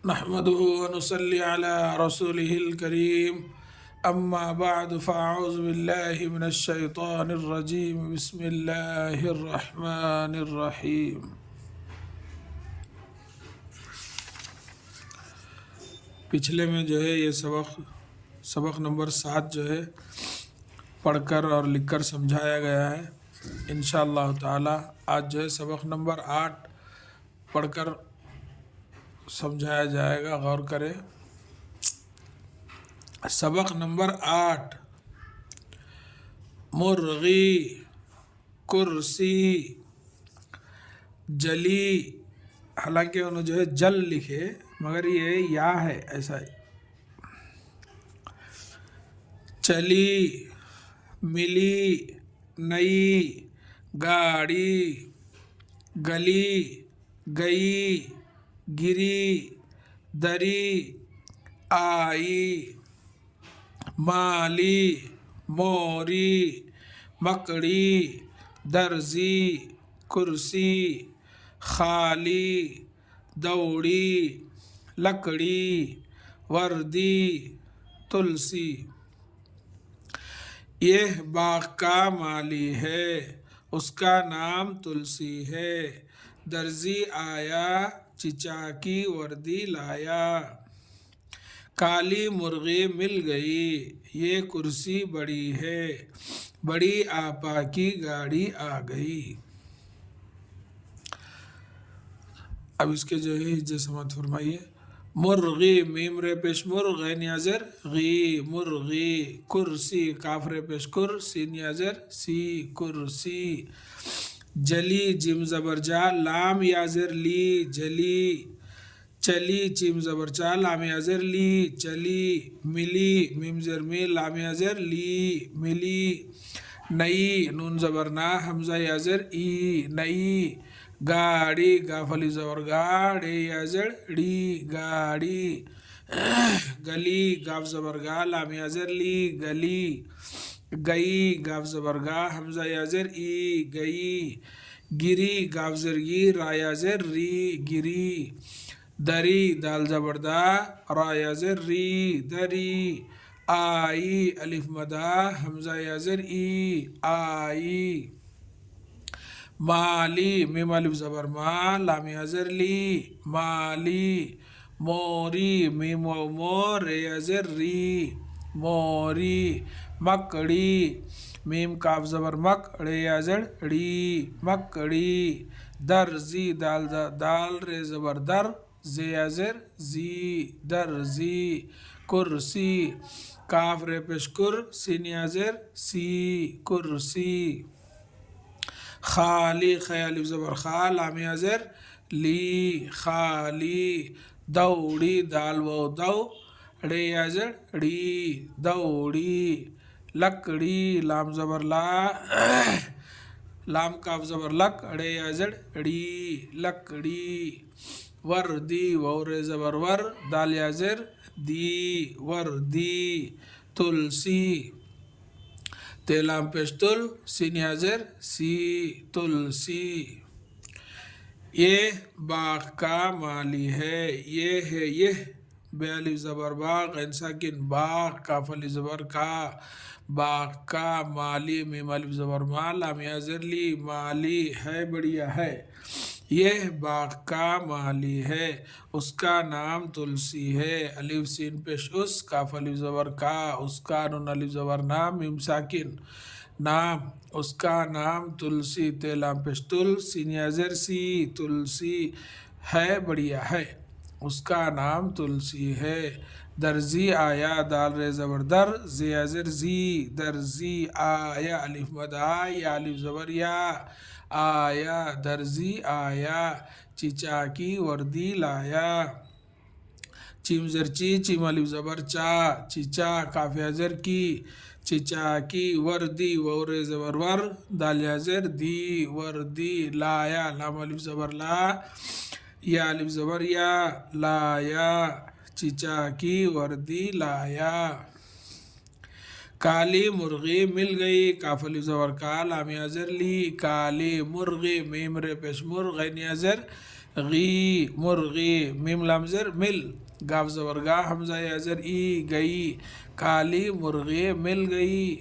نحمده ونصلي على رسوله الكريم أما بعد فأعوذ بالله من الشيطان الرجيم بسم الله الرحمن الرحيم. پچھلے میں جو ہے یہ سبق نمبر 7 جو ہے پڑھ کر اور لکھ کر سمجھایا گیا ہے. انشاءاللہ تعالی آج جو ہے سبق نمبر 8 پڑھ کر سمجھایا جائے گا. غور کرے. سبق نمبر 8 مرغی، کرسی، جلی. حالانکہ انہوں جو ہے جل لکھے مگر یہ یا ہے ایسا ہی. چلی، ملی، نئی، گاڑی، گلی، گئی، گری، دری، آئی، مالی، موری، مکڑی، درزی، کرسی، خالی، دوڑی، لکڑی، وردی، تلسی. یہ باغ کا مالی ہے، اس کا نام تلسی ہے. درزی آیا، چچا کی وردی لایا. کالی مرغی مل گئی، یہ کرسی بڑی ہے، بڑی آپا کی گاڑی آ گئی. اب اس کے جو ہے ہجے سماعت فرمائیے. مرغی، میم رے پیش مر، غین یازر غی، مرغی. کرسی، کاف رے پیش کر، سین یازر سی، کرسی. جلی، جیم زبر جا، لام یازر لی، جلی. چلی، چیم زبر چا، لام یازر لی، چلی. ملی، میم زر می، لام یازر لی، ملی. نئی، نون زبر نا، حمزہ یازر ای، نئی. گاڑی، گاف علی زبر گا، ڑے یازر ڑی، گاڑی. گلی، گاف زبر گا، لام یازر لی، گلی. گئی، گاف زبر گا، حمزہ یازر ای، گئی. گری، گاف زر گی، را یازر ری، گری. دری، دال زبر دا، را یازر ری، دری. آئی، الف مدا، حمزہ یازر ای، آئی. مالی، میم الف زبر ما، لام یازر لی، مالی. موری، میم و مو، رے یازر ری، موری. مکڑی، میم کاف زبر مک، ڑے یازر ڑی، مکڑی. درزی، دال رے زبر در، زے یازر زی، درزی. کرسی، کاف رے پیش کر، سین یازر سی، کرسی. خالی، خی الف زبر خا، لام یازر لی، خالی. دوڑی، دال و دو، ڑے یازر ڑی، دوڑی. لکڑی، لام زبر لا، لام کاف زبر لک، ڑے یازر ڑی، لکڑی. وردی، واو رے زبر ور، دال یازر دی، وردی. تلسی، تے لام پیش تل، سین یازر سی، تلسی. یہ باغ کا مالی ہے، یہ ہے یہ، بے الف زبر با، غین ساکن باغ، کاف علی زبر کا. باغ کا، مالی، میم الف زبر ما، لام یازر لی، مالی. ہے بڑھیا ہے. یہ باغ کا مالی ہے، اس کا نام تلسی ہے. الف سین پیش اس، کاف الف زبر کا، اس کا. نون الف زبر نام، میم ساکن نام، اس کا نام تلسی. تے لام پیش تل، سین یازر سی، تلسی. ہے بڑھیا ہے، اس کا نام تلسی ہے. درزی آیا، دال رے زبر در، زے یازر زی، درزی. آیا، الف مد آ، یا الف زبر یا، آیا. درزی آیا، چچا کی وردی لایا. چیم زر چی، چیم الف زبر چا، چچا. کاف یازر کی، چچا کی. وردی، واو رے زبر ور، دال یازر دی، وردی. لایا، لام الف زبر لا، یا الف زبر یا، لایا. چچا کی وردی لایا. کالی مرغی مل گئی، کاف الف زبر کا، لام یازر لی، کالی. مرغی، میم رے پیش مر، غین یازر غی مرغی میم لام زیر مل گاف زبر گا حمزہ یا زر ای گئی کالی مرغی مل گئی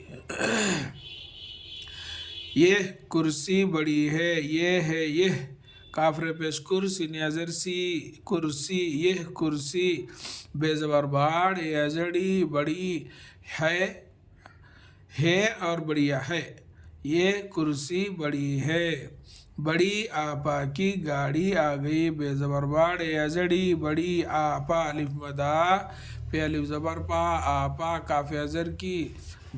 یہ کرسی بڑی ہے یہ ہے یہ کافر پیش کرسی نیازر سی کرسی یہ کرسی بے زبر باڑ یا زڑی بڑی ہے اور بڑھیا ہے یہ کرسی بڑی ہے بڑی آپا کی گاڑی آ گئی بے زبر باڑ یا زڑی بڑی آپا الف مدا پہ الف زبر پا آپا کاف ازر کی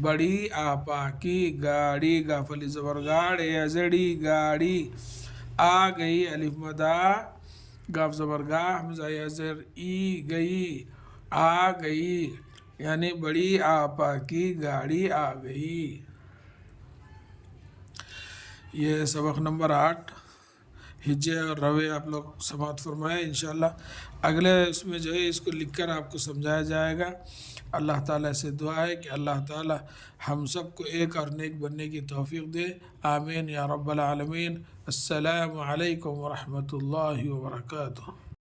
بڑی آپا کی گاڑی گاف الف زبر گاڑ یا زڑی گاڑی آ گئی الف مدا گاف زبر گا حمزہ یا زر ای گئی آ گئی یعنی بڑی آپا کی گاڑی آ گئی۔ یہ سبق نمبر 8 ہجے اور روے آپ لوگ سماعت فرمائے انشاءاللہ۔ اگلے اس میں جو ہے اس کو لکھ کر آپ کو سمجھایا جائے گا۔ اللہ تعالیٰ سے دعا ہے کہ اللہ تعالیٰ ہم سب کو ایک اور نیک بننے کی توفیق دے، آمین یا رب العالمین۔ السلام علیکم ورحمۃ اللہ وبرکاتہ۔